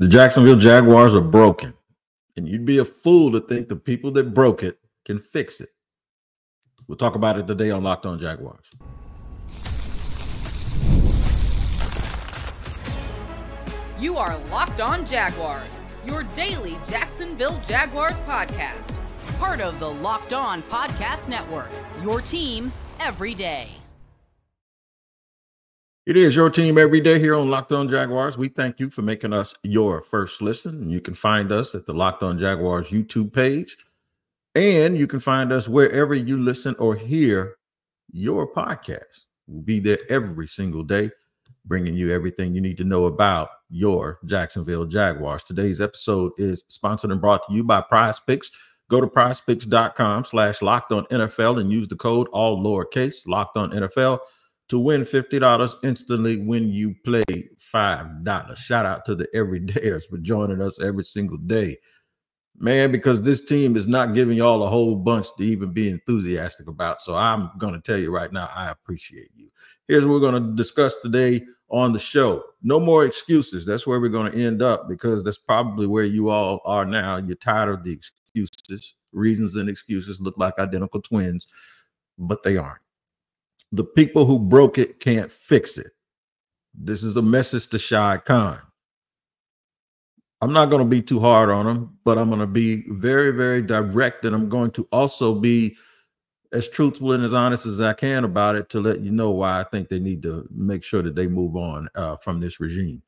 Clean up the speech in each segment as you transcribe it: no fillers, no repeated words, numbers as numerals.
The Jacksonville Jaguars are broken, and you'd be a fool to think the people that broke it can fix it. We'll talk about it today on Locked On Jaguars. You are Locked On Jaguars, your daily Jacksonville Jaguars podcast. Part of the Locked On Podcast Network, your team every day. It is your team every day here on Locked On Jaguars. We thank you for making us your first listen. And you can find us at the Locked On Jaguars YouTube page. And you can find us wherever you listen or hear your podcast. We'll be there every single day, bringing you everything you need to know about your Jacksonville Jaguars. Today's episode is sponsored and brought to you by PrizePicks. Go to prizepicks.com/LockedOnNFL and use the code all lowercase LockedOnNFL to win $50 instantly when you play $5. Shout out to the everydayers for joining us every single day. Man, because this team is not giving y'all a whole bunch to even be enthusiastic about. So I'm going to tell you right now, I appreciate you. Here's what we're going to discuss today on the show. No more excuses. That's where we're going to end up, because that's probably where you all are now. You're tired of the excuses. Reasons and excuses look like identical twins, but they aren't. The people who broke it can't fix it. This is a message to Shad Khan. I'm not going to be too hard on him, but I'm going to be very, very direct, and I'm going to also be as truthful and as honest as I can about it to let you know why I think they need to make sure that they move on from this regime.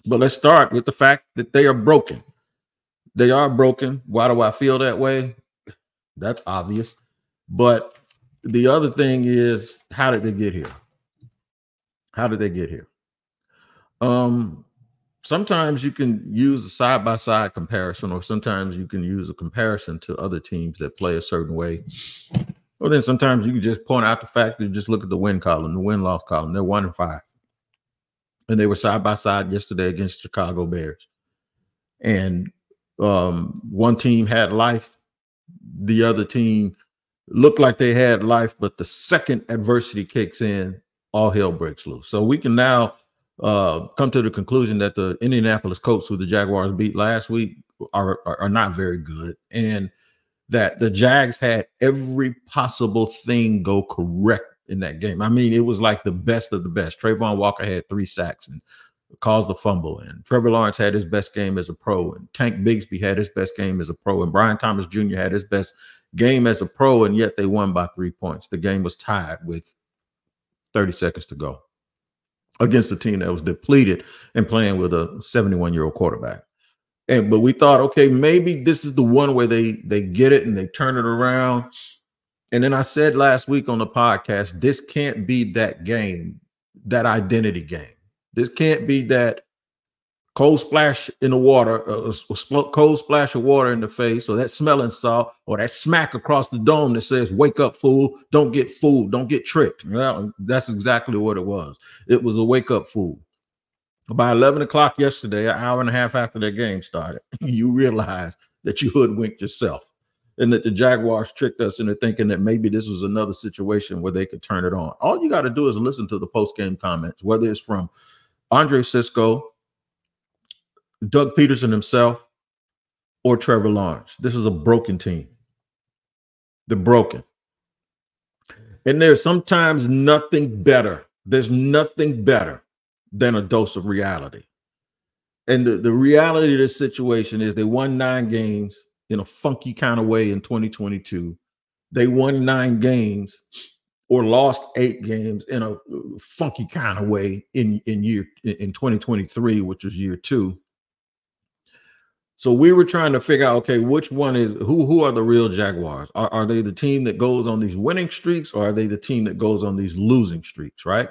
But let's start with the fact that they are broken. They are broken. Why do I feel that way? That's obvious. But the other thing is, how did they get here? How did they get here? Sometimes you can use a side-by-side comparison, or sometimes you can use a comparison to other teams that play a certain way. Or then sometimes you can just point out the fact that you just look at the win column, the win-loss column. They're 1-5. And they were side-by-side yesterday against Chicago Bears. And one team had life. The other team looked like they had life, but the second adversity kicks in, all hell breaks loose. So we can now come to the conclusion that the Indianapolis Colts, who the Jaguars beat last week, are not very good, and that the Jags had every possible thing go correct in that game. I mean, it was like the best of the best. Trayvon Walker had 3 sacks and caused a fumble, and Trevor Lawrence had his best game as a pro, and Tank Bigsby had his best game as a pro, and Brian Thomas Jr. had his best game as a pro, and yet they won by 3 points. The game was tied with 30 seconds to go against a team that was depleted and playing with a 71-year-old quarterback. But we thought, okay, maybe this is the one where they get it and they turn it around. And then I said last week on the podcast, this can't be that game, that identity game. This can't be that cold splash in the water, cold splash of water in the face, or that smelling salt, or that smack across the dome that says, wake up, fool, don't get fooled, don't get tricked. Well, that's exactly what it was. It was a wake up fool. By 11 o'clock yesterday, an hour and a half after that game started, you realize that you hoodwinked yourself and that the Jaguars tricked us into thinking that maybe this was another situation where they could turn it on. All you got to do is listen to the post-game comments, whether it's from Andre Sisco, Doug Pederson himself, or Trevor Lawrence. This is a broken team. They're broken. And there's sometimes nothing better. There's nothing better than a dose of reality. And the reality of this situation is they won 9 games in a funky kind of way in 2022. They won 9 games or lost 8 games in a funky kind of way in 2023, which was year 2. So we were trying to figure out, okay, which one is who are the real Jaguars? Are they the team that goes on these winning streaks, or are they the team that goes on these losing streaks, right?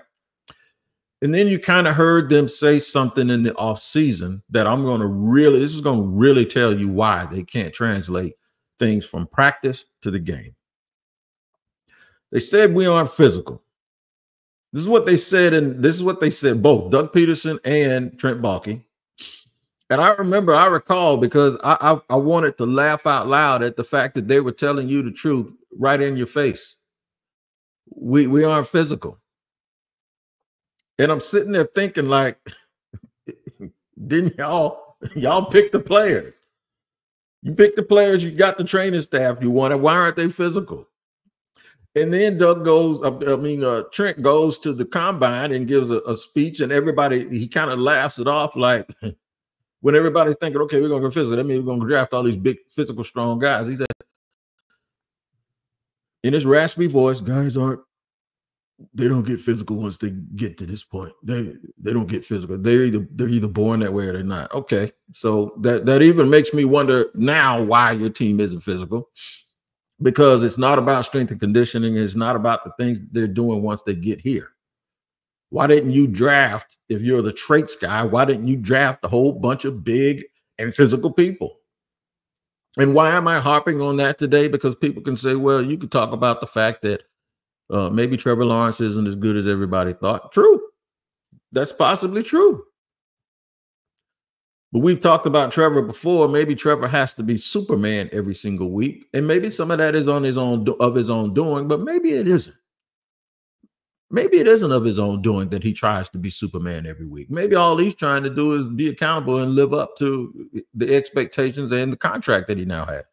And then you kind of heard them say something in the offseason that this is going to really tell you why they can't translate things from practice to the game. They said we aren't physical. This is what they said, and this is what they said, both Doug Pederson and Trent Baalke. And I recall, because I wanted to laugh out loud at the fact that they were telling you the truth right in your face. We aren't physical. And I'm sitting there thinking, like, didn't y'all Y'all pick the players. You pick the players. You got the training staff you wanted. Why aren't they physical? And then Doug goes, Trent goes to the combine and gives a speech, and everybody, he kind of laughs it off like, when everybody's thinking, okay, we're going to go physical, that means we're going to draft all these big, physical, strong guys. He said, in his raspy voice, guys they don't get physical once they get to this point. They don't get physical. They're either born that way or they're not. Okay, so that even makes me wonder now why your team isn't physical. Because it's not about strength and conditioning. It's not about the things they're doing once they get here. Why didn't you draft, if you're the traits guy, why didn't you draft a whole bunch of big and physical people? And why am I harping on that today? Because people can say, well, you could talk about the fact that maybe Trevor Lawrence isn't as good as everybody thought. True. That's possibly true. But we've talked about Trevor before. Maybe Trevor has to be Superman every single week. And maybe some of that is on his own doing, but maybe it isn't. Maybe it isn't of his own doing that he tries to be Superman every week. Maybe all he's trying to do is be accountable and live up to the expectations and the contract that he now has.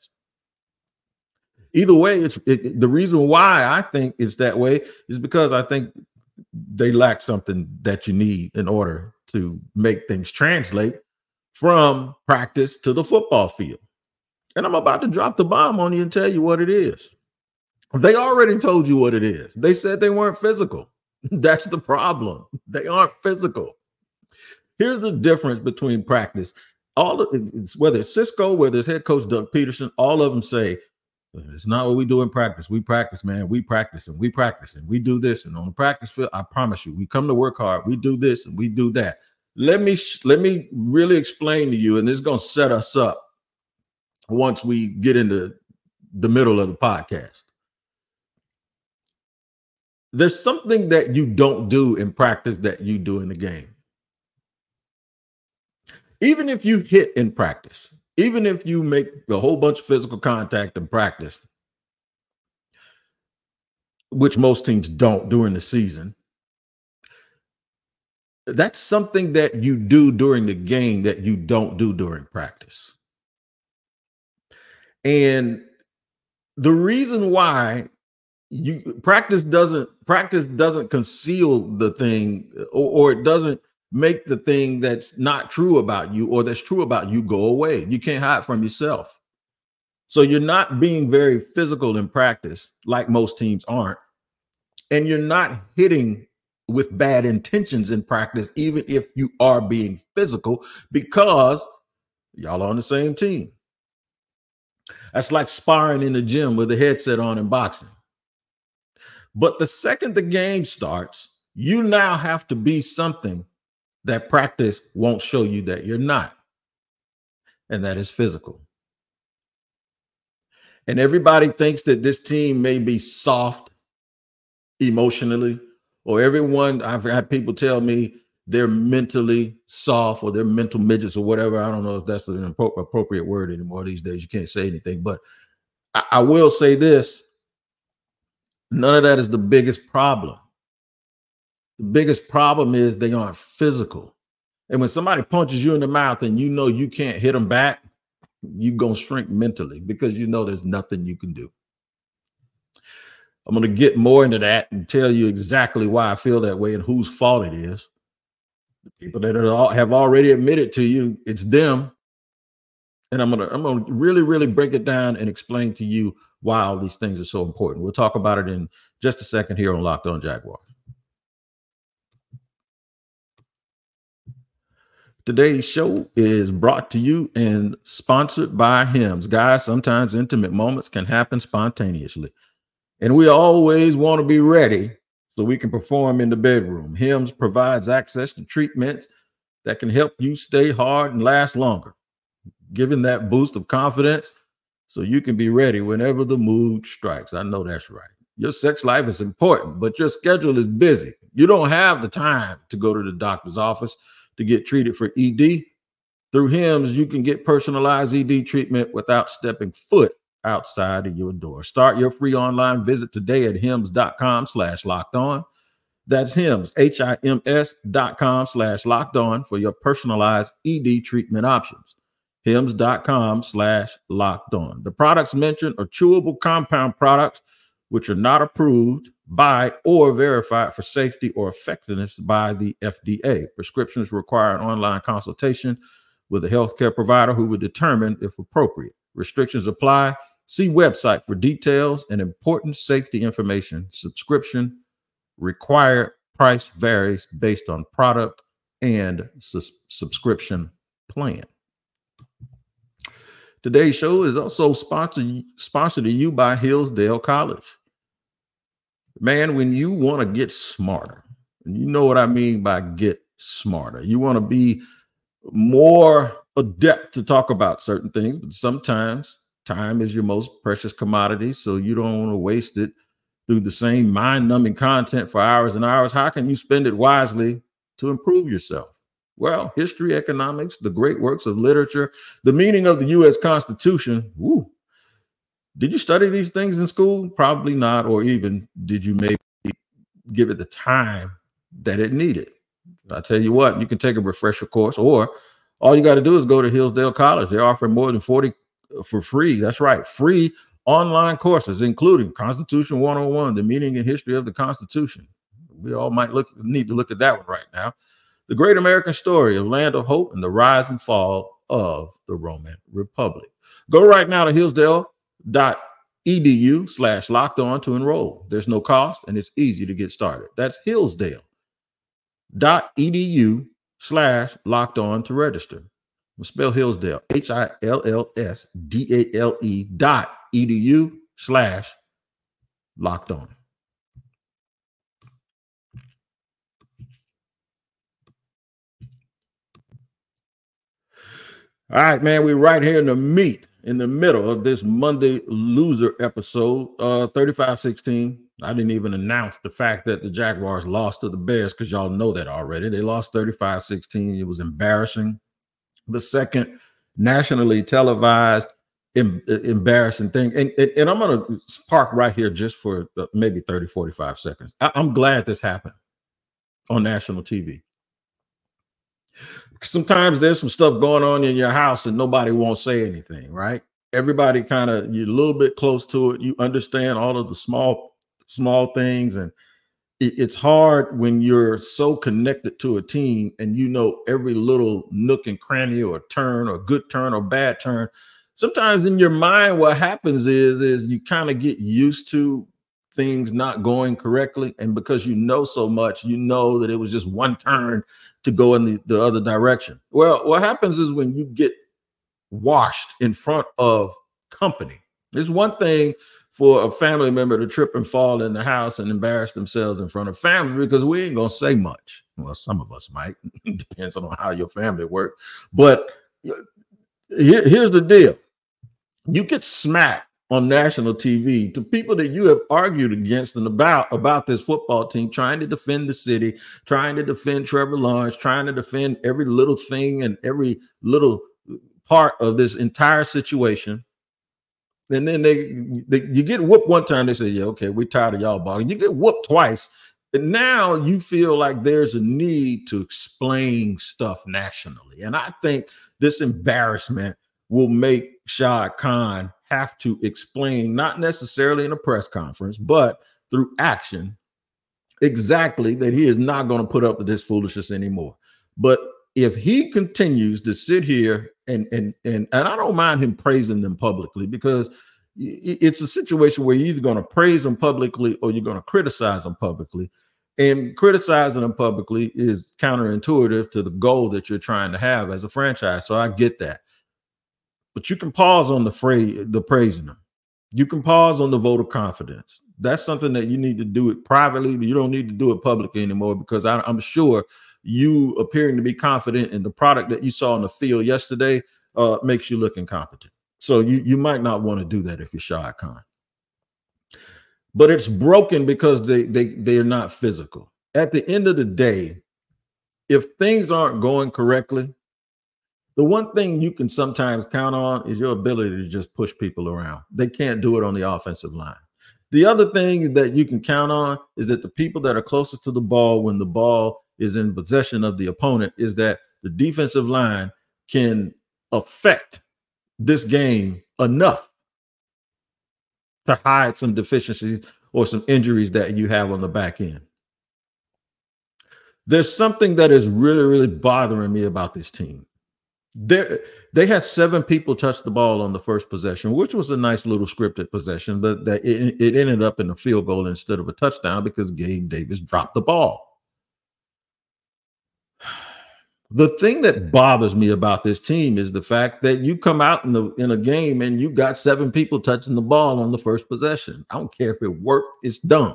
Either way, the reason why I think it's that way is because I think they lack something that you need in order to make things translate from practice to the football field. And I'm about to drop the bomb on you and tell you what it is. They already told you what it is. They said they weren't physical. That's the problem. They aren't physical. Here's the difference between practice. Whether it's Cisco, whether it's head coach Doug Pederson, all of them say, it's not what we do in practice. We practice, man. We practice and we practice and we do this. And on the practice field, I promise you, we come to work hard. We do this and we do that. Let me really explain to you, and this is going to set us up once we get into the middle of the podcast. There's something that you don't do in practice that you do in the game. Even if you hit in practice, even if you make a whole bunch of physical contact in practice, which most teams don't during the season, that's something that you do during the game that you don't do during practice. And the reason why practice doesn't conceal the thing, or it doesn't make the thing that's not true about you or that's true about you go away. You can't hide from yourself. So you're not being very physical in practice, like most teams aren't. And you're not hitting with bad intentions in practice, even if you are being physical, because y'all are on the same team. That's like sparring in the gym with a headset on in boxing. But the second the game starts, you now have to be something that practice won't show you that you're not. And that is physical. And everybody thinks that this team may be soft emotionally, or I've had people tell me they're mentally soft or they're mental midgets or whatever. I don't know if that's an appropriate word anymore these days. You can't say anything, but I will say this. None of that is the biggest problem. The biggest problem is they aren't physical. And when somebody punches you in the mouth and you know you can't hit them back, you're going to shrink mentally because you know there's nothing you can do. I'm going to get more into that and tell you exactly why I feel that way and whose fault it is. The people that have already admitted to you, it's them. And I'm going to really, really break it down and explain to you why all these things are so important. We'll talk about it in just a second here on Locked On Jaguars. Today's show is brought to you and sponsored by Hims. Guys, sometimes intimate moments can happen spontaneously. And we always want to be ready so we can perform in the bedroom. Hims provides access to treatments that can help you stay hard and last longer, giving that boost of confidence so you can be ready whenever the mood strikes. I know that's right. Your sex life is important, but your schedule is busy. You don't have the time to go to the doctor's office to get treated for ED. Through Hims, you can get personalized ED treatment without stepping foot outside of your door. Start your free online visit today at hims.com/lockedon. That's HIMS, HIMS.com/locked-on for your personalized ED treatment options. HIMS.com/locked-on. The products mentioned are chewable compound products which are not approved by or verified for safety or effectiveness by the FDA. Prescriptions require an online consultation with a healthcare provider who will determine if appropriate. Restrictions apply. See website for details and important safety information. Subscription required. Price varies based on product and subscription plan. Today's show is also sponsored to you by Hillsdale College. Man, when you want to get smarter, and you know what I mean by get smarter, you want to be more adept to talk about certain things, but sometimes time is your most precious commodity, so you don't want to waste it through the same mind-numbing content for hours and hours. How can you spend it wisely to improve yourself? Well, history, economics, the great works of literature, the meaning of the U.S. Constitution. Woo. Did you study these things in school? Probably not. Or even did you maybe give it the time that it needed? I tell you what, you can take a refresher course, or all you got to do is go to Hillsdale College. They're offering more than 40 for free. That's right. Free online courses, including Constitution 101, the meaning and history of the Constitution. We all might need to look at that one right now. The Great American Story of Land of Hope and the Rise and Fall of the Roman Republic. Go right now to hillsdale.edu/locked-on to enroll. There's no cost and it's easy to get started. That's hillsdale.edu/locked-on to register. We'll spell Hillsdale, HILLSDALE.edu/locked-on. All right, man, we're right here in the middle of this Monday loser episode, 35-16. I didn't even announce the fact that the Jaguars lost to the Bears because y'all know that already. They lost 35-16. It was embarrassing. The second nationally televised embarrassing thing. And I'm going to park right here just for maybe 30, 45 seconds. I'm glad this happened on national TV. Sometimes there's some stuff going on in your house and nobody won't say anything, right? Everybody kind of, you're a little bit close to it. You understand all of the small things. And it's hard when you're so connected to a team and you know every little nook and cranny or turn or good turn or bad turn. Sometimes in your mind, what happens is you kind of get used to things not going correctly. And because you know so much, you know that it was just one turn to go in the other direction. Well, what happens is when you get washed in front of company, there's one thing for a family member to trip and fall in the house and embarrass themselves in front of family because we ain't going to say much. Well, some of us might. Depends on how your family works. But here's the deal. You get smacked on national TV to people that you have argued against and about this football team, trying to defend the city, trying to defend Trevor Lawrence, trying to defend every little thing and every little part of this entire situation. And then you get whooped one time. They say, yeah, okay, we're tired of y'all balling. You get whooped twice. And now you feel like there's a need to explain stuff nationally. And I think this embarrassment will make Shad Khan have to explain, not necessarily in a press conference, but through action, exactly that he is not going to put up with this foolishness anymore. But if he continues to sit here and I don't mind him praising them publicly, because it's a situation where you're either going to praise them publicly or you're going to criticize them publicly. And criticizing them publicly is counterintuitive to the goal that you're trying to have as a franchise. So I get that. But you can pause on the praising them. You can pause on the vote of confidence. That's something that you need to do it privately, but you don't need to do it publicly anymore, because I'm sure you appearing to be confident in the product that you saw on the field yesterday makes you look incompetent. So you might not want to do that if you're Shad Khan. But it's broken because they are not physical. At the end of the day, if things aren't going correctly, the one thing you can sometimes count on is your ability to just push people around. They can't do it on the offensive line. The other thing that you can count on is that the people that are closest to the ball when the ball is in possession of the opponent is that the defensive line can affect this game enough to hide some deficiencies or some injuries that you have on the back end. There's something that is really, really bothering me about this team. They had 7 people touch the ball on the first possession, which was a nice little scripted possession, but that it ended up in a field goal instead of a touchdown because Gabe Davis dropped the ball. The thing that bothers me about this team is the fact that you come out in a game and you got 7 people touching the ball on the first possession. I don't care if it worked, it's done.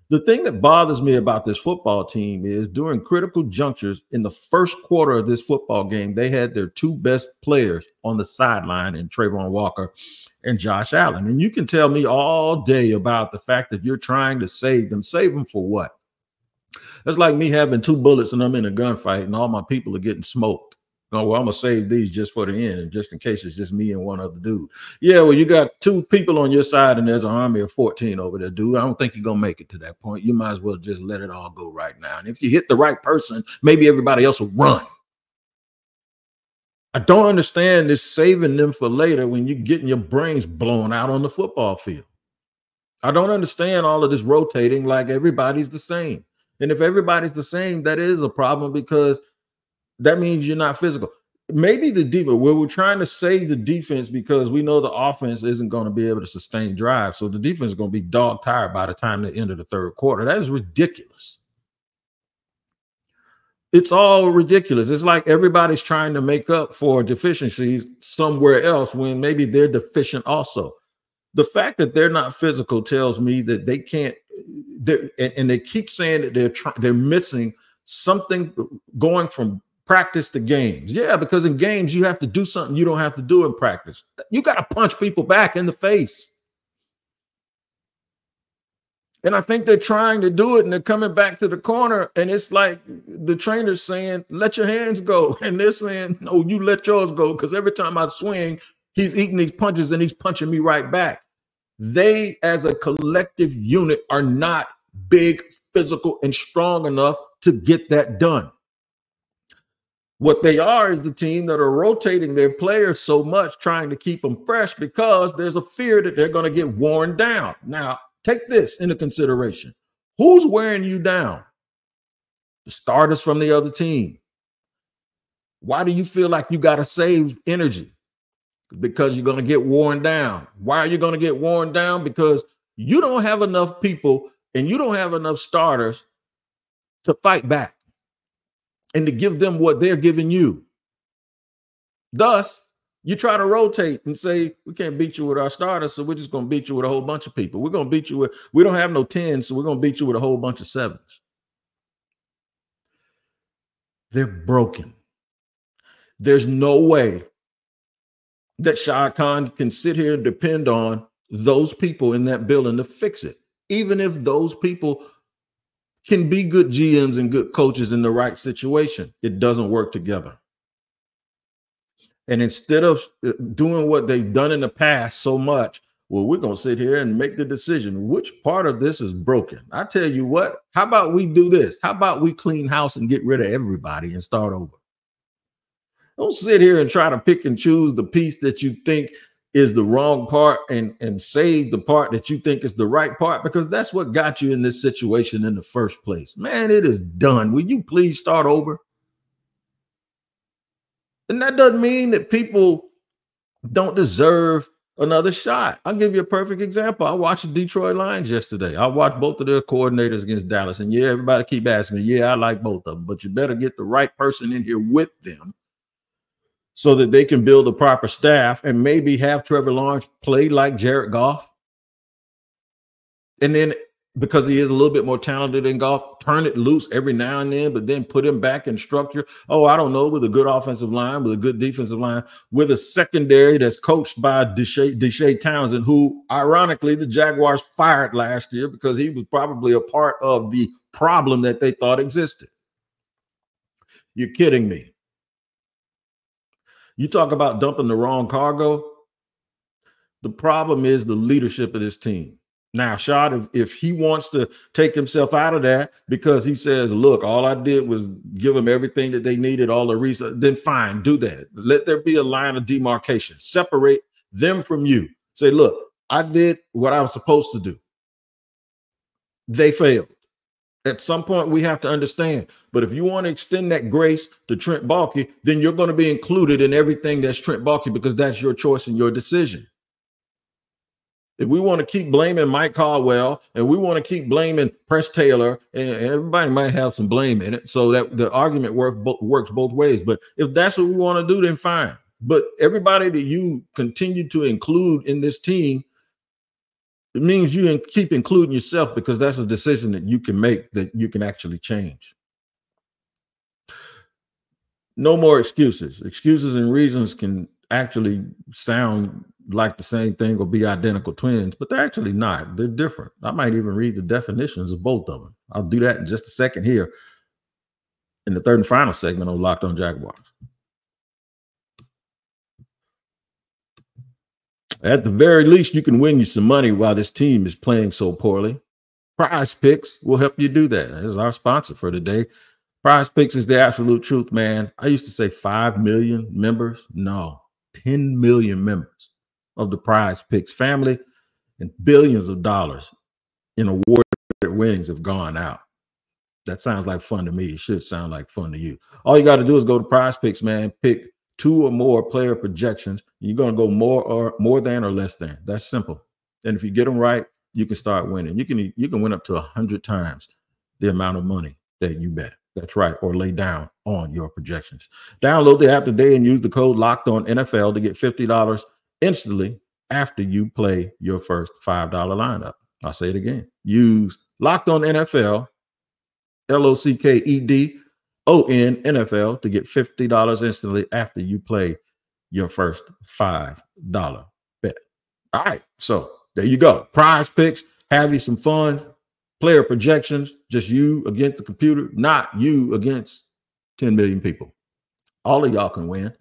The thing that bothers me about this football team is during critical junctures in the first quarter of this football game, they had their 2 best players on the sideline in Trayvon Walker and Josh Allen. And you can tell me all day about the fact that you're trying to save them. Save them for what? That's like me having 2 bullets and I'm in a gunfight and all my people are getting smoked. Oh, well, I'm going to save these just for the end, just in case it's just me and one other dude. Yeah, well, you got 2 people on your side and there's an army of 14 over there, dude. I don't think you're going to make it to that point. You might as well just let it all go right now. And if you hit the right person, maybe everybody else will run. I don't understand this saving them for later when you're getting your brains blown out on the football field. I don't understand all of this rotating like everybody's the same. And if everybody's the same, that is a problem because that means you're not physical. Maybe the defense, where we're trying to save the defense because we know the offense isn't going to be able to sustain drive. So the defense is going to be dog tired by the time they enter the third quarter. That is ridiculous. It's all ridiculous. It's like everybody's trying to make up for deficiencies somewhere else when maybe they're deficient also. The fact that they're not physical tells me that they can't, and they keep saying that they're missing something going from practice to games. Yeah, because in games, you have to do something you don't have to do in practice. You got to punch people back in the face. And I think they're trying to do it, and they're coming back to the corner, and it's like the trainer's saying, let your hands go. And they're saying, no, you let yours go, because every time I swing, he's eating these punches, and he's punching me right back. They, as a collective unit, are not big, physical, and strong enough to get that done. What they are is the team that are rotating their players so much, trying to keep them fresh because there's a fear that they're going to get worn down. Now, take this into consideration. Who's wearing you down? The starters from the other team. Why do you feel like you got to save energy? Because you're going to get worn down. Why are you going to get worn down? Because you don't have enough people and you don't have enough starters to fight back and to give them what they're giving you. Thus, you try to rotate and say, we can't beat you with our starters, so we're just going to beat you with a whole bunch of people. We're going to beat you with, we don't have no 10s, so we're going to beat you with a whole bunch of 7s. They're broken. There's no way that Shad Khan can sit here and depend on those people in that building to fix it. Even if those people can be good GMs and good coaches in the right situation, it doesn't work together. And instead of doing what they've done in the past so much, well, we're going to sit here and make the decision. Which part of this is broken? I tell you what, how about we do this? How about we clean house and get rid of everybody and start over? Don't sit here and try to pick and choose the piece that you think is the wrong part and save the part that you think is the right part, because that's what got you in this situation in the first place. Man, it is done. Will you please start over? And that doesn't mean that people don't deserve another shot. I'll give you a perfect example. I watched the Detroit Lions yesterday. I watched both of their coordinators against Dallas. And yeah, everybody keep asking me, yeah, I like both of them, but you better get the right person in here with them so that they can build a proper staff and maybe have Trevor Lawrence play like Jared Goff. And then, because he is a little bit more talented than Goff, turn it loose every now and then, but then put him back in structure. Oh, I don't know, with a good offensive line, with a good defensive line, with a secondary that's coached by Deshae Townsend, who, ironically, the Jaguars fired last year because he was probably a part of the problem that they thought existed. You're kidding me. You talk about dumping the wrong cargo. The problem is the leadership of this team. Now, Shad, if he wants to take himself out of that because he says, look, all I did was give them everything that they needed, all the reason, then fine, do that. Let there be a line of demarcation. Separate them from you. Say, look, I did what I was supposed to do. They failed. At some point, we have to understand. But if you want to extend that grace to Trent Baalke, then you're going to be included in everything that's Trent Baalke because that's your choice and your decision. If we want to keep blaming Mike Caldwell and we want to keep blaming Press Taylor, and everybody might have some blame in it, so that the argument works both ways. But if that's what we want to do, then fine. But everybody that you continue to include in this team, it means you keep including yourself because that's a decision that you can make that you can actually change. No more excuses. Excuses and reasons can actually sound like the same thing or be identical twins, but they're actually not. They're different. I might even read the definitions of both of them. I'll do that in just a second here in the third and final segment on Locked On Jaguars. At the very least, you can win you some money while this team is playing so poorly. Prize Picks will help you do that. This is our sponsor for today. Prize Picks is the absolute truth, man. I used to say 5 million members. No, 10 million members of the Prize Picks family, and billions of dollars in awarded winnings have gone out. That sounds like fun to me. It should sound like fun to you. All you got to do is go to Prize Picks, man. Pick 2 or more player projections. You're going to go more than or less than. That's simple. And if you get them right, you can start winning. You can win up to 100 times the amount of money that you bet. That's right, or lay down on your projections. Download the app today and use the code LOCKEDONNFL to get $50 instantly after you play your first $5 lineup. I'll say it again. Use Locked On NFL, LOCKEDON NFL to get $50 instantly after you play your first $5 bet. All right, so there you go. Prize Picks, have you some fun. Player projections, just you against the computer, not you against 10 million people. All of y'all can win if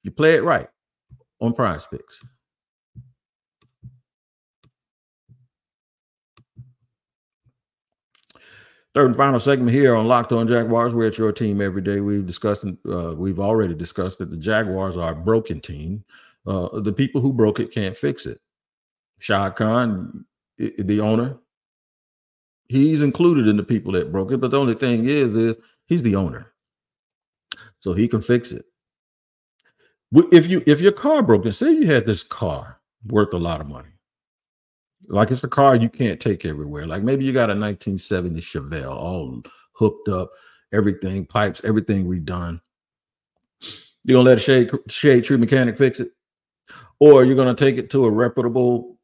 you play it right on Prize Picks. Third and final segment here on Locked On Jaguars. We're at your team every day. We've already discussed that the Jaguars are a broken team. The people who broke it can't fix it. Shad Khan, the owner, he's included in the people that broke it. But the only thing is he's the owner, so he can fix it. If your car broke, say you had this car worth a lot of money, like it's a car you can't take everywhere. Like maybe you got a 1970 Chevelle, all hooked up, everything, pipes, everything redone. You're gonna let a shade tree mechanic fix it, or you're gonna take it to a reputable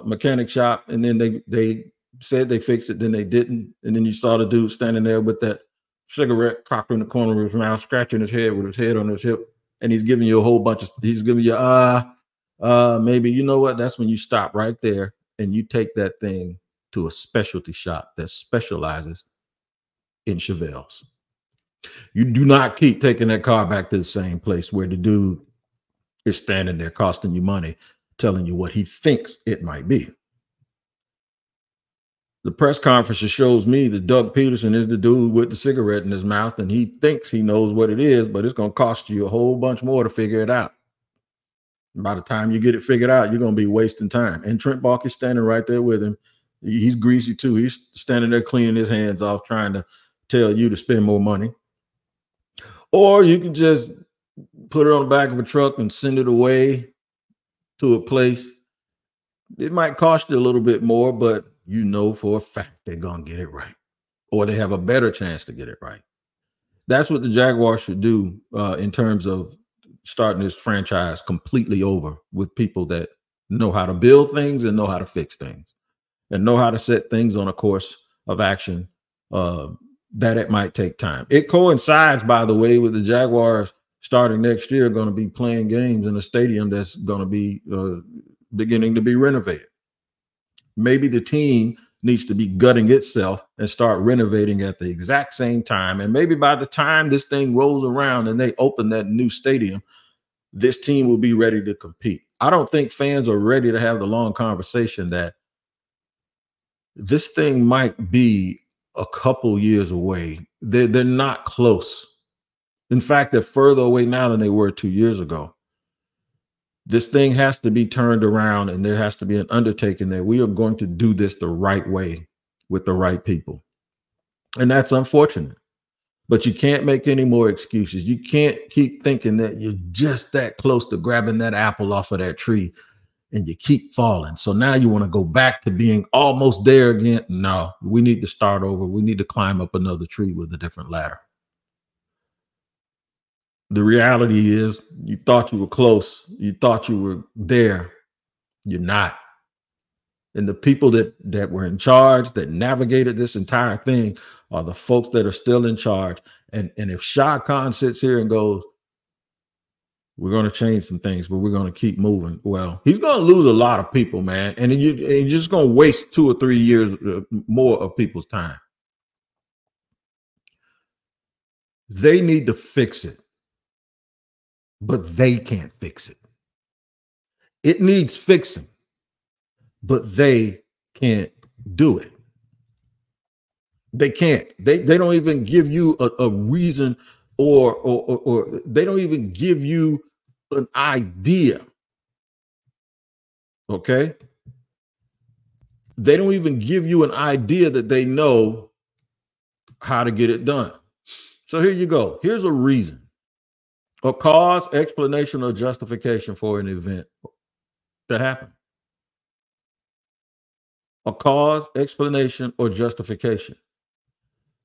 mechanic shop, and then they said they fixed it, then they didn't, and then you saw the dude standing there with that cigarette cocked in the corner of his mouth, scratching his head with his head on his hip, and he's giving you a whole bunch of, he's giving you maybe, you know what, that's when you stop right there and you take that thing to a specialty shop that specializes in Chevelles. You do not keep taking that car back to the same place where the dude is standing there costing you money, telling you what he thinks it might be. The press conference shows me that Doug Pederson is the dude with the cigarette in his mouth, and he thinks he knows what it is, but it's going to cost you a whole bunch more to figure it out. And by the time you get it figured out, you're going to be wasting time. And Trent Baalke is standing right there with him. He's greasy too. He's standing there cleaning his hands off, trying to tell you to spend more money. Or you can just put it on the back of a truck and send it away to a place. It might cost you a little bit more, but you know for a fact they're going to get it right, or they have a better chance to get it right. That's what the Jaguars should do in terms of starting this franchise completely over with people that know how to build things and know how to fix things and know how to set things on a course of action that it might take time. It coincides, by the way, with the Jaguars starting next year going to be playing games in a stadium that's going to be beginning to be renovated. Maybe the team needs to be gutting itself and start renovating at the exact same time. And maybe by the time this thing rolls around and they open that new stadium, this team will be ready to compete. I don't think fans are ready to have the long conversation that this thing might be a couple years away. They're not close. In fact, they're further away now than they were 2 years ago. This thing has to be turned around, and there has to be an undertaking that we are going to do this the right way with the right people. And that's unfortunate. But you can't make any more excuses. You can't keep thinking that you're just that close to grabbing that apple off of that tree and you keep falling. So now you want to go back to being almost there again. No, we need to start over. We need to climb up another tree with a different ladder. The reality is you thought you were close. You thought you were there. You're not. And the people that were in charge, that navigated this entire thing, are the folks that are still in charge. And if Shad Khan sits here and goes, we're going to change some things, but we're going to keep moving, well, he's going to lose a lot of people, man. And you're just going to waste 2 or 3 years more of people's time. They need to fix it, but they can't fix it. It needs fixing, but they can't do it. They can't. They don't even give you a reason, or they don't even give you an idea. Okay? They don't even give you an idea that they know how to get it done. So here you go. Here's a reason, a cause, explanation, or justification for an event that happened. A cause, explanation, or justification.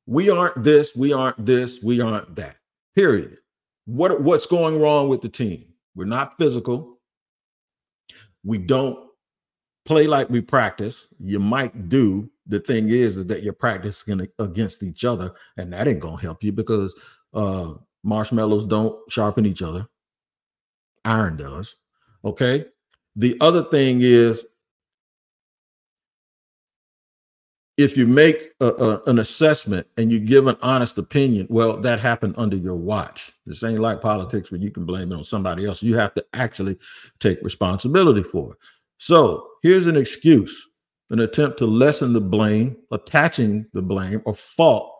We aren't this, we aren't this, we aren't that. Period. What's going wrong with the team? We're not physical. We don't play like we practice. You might do. The thing is that you're practicing against each other, and that ain't gonna help you because marshmallows don't sharpen each other. Iron does. Okay. The other thing is, if you make an assessment and you give an honest opinion, well, that happened under your watch. This ain't like politics where you can blame it on somebody else. You have to actually take responsibility for it. So here's an excuse, an attempt to lessen the blame, attaching the blame or fault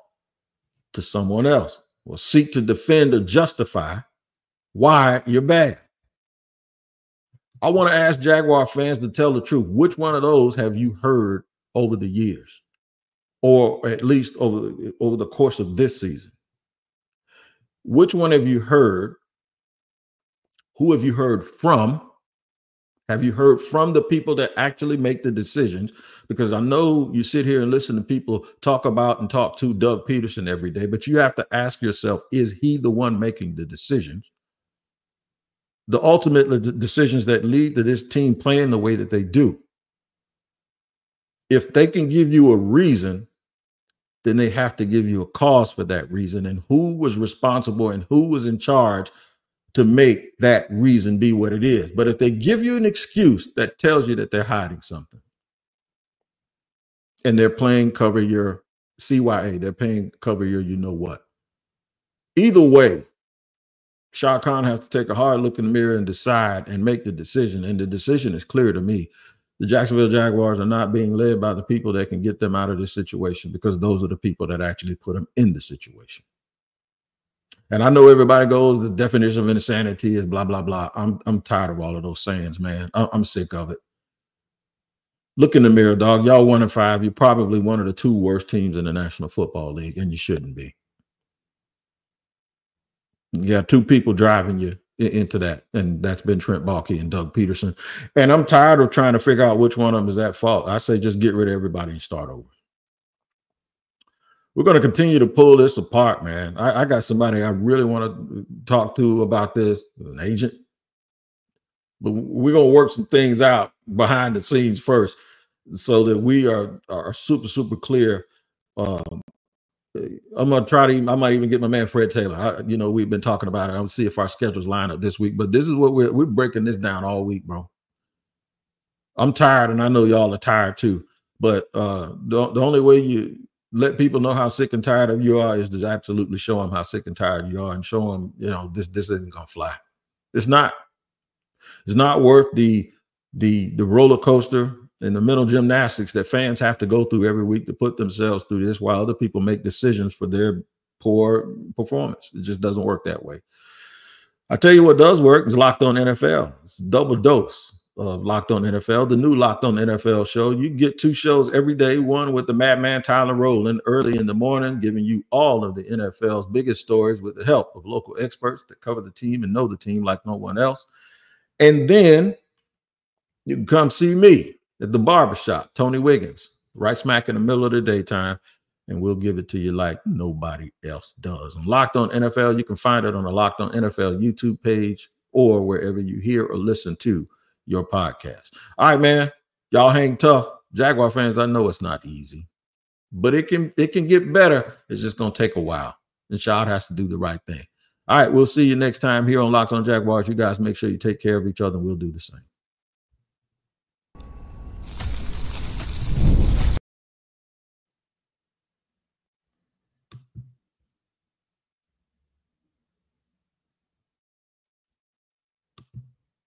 to someone else, or seek to defend or justify why you're bad. I want to ask Jaguar fans to tell the truth. Which one of those have you heard over the years? Or at least over the course of this season? Which one have you heard? Who have you heard from? Have you heard from the people that actually make the decisions? Because I know you sit here and listen to people talk about and talk to Doug Pederson every day, but you have to ask yourself, is he the one making the decisions? The ultimate decisions that lead to this team playing the way that they do. If they can give you a reason, then they have to give you a cause for that reason, and who was responsible and who was in charge to make that reason be what it is. But if they give you an excuse, that tells you that they're hiding something. And they're playing cover your CYA. They're playing cover your you know what. Either way, Shad Khan has to take a hard look in the mirror and decide and make the decision. And the decision is clear to me. The Jacksonville Jaguars are not being led by the people that can get them out of this situation, because those are the people that actually put them in the situation. And I know everybody goes, the definition of insanity is blah, blah, blah. I'm tired of all of those sayings, man. I'm sick of it. Look in the mirror, dog. Y'all 1-5. You're probably one of the 2 worst teams in the National Football League, and you shouldn't be. You got 2 people driving you into that, and that's been Trent Baalke and Doug Pederson. And I'm tired of trying to figure out which one of them is at fault. I say just get rid of everybody and start over. We're going to continue to pull this apart, man. I got somebody I really want to talk to about this, an agent. But we're going to work some things out behind the scenes first so that we are super, super clear. I'm going to try to, I might even get my man Fred Taylor. We've been talking about it. I'll see if our schedules line up this week. But this is what we're breaking this down all week, bro. I'm tired, and I know y'all are tired too. But the only way you let people know how sick and tired of you are is to absolutely show them how sick and tired you are, and show them, this isn't gonna fly. It's not worth the roller coaster and the mental gymnastics that fans have to go through every week to put themselves through this while other people make decisions for their poor performance. It just doesn't work that way. I tell you what does work is Locked On NFL. It's a double dose of Locked On NFL, the new Locked On NFL show. You get 2 shows every day, one with the madman Tyler Rowland early in the morning, giving you all of the NFL's biggest stories with the help of local experts that cover the team and know the team like no one else. And then you can come see me at the barbershop, Tony Wiggins, right smack in the middle of the daytime, and we'll give it to you like nobody else does. On Locked On NFL, you can find it on the Locked On NFL YouTube page or wherever you hear or listen to your podcast. All right, man. Y'all hang tough. Jaguar fans, I know it's not easy, but it can get better. It's just going to take a while. And Shad has to do the right thing. All right, we'll see you next time here on Locked On Jaguars. You guys make sure you take care of each other, and we'll do the same.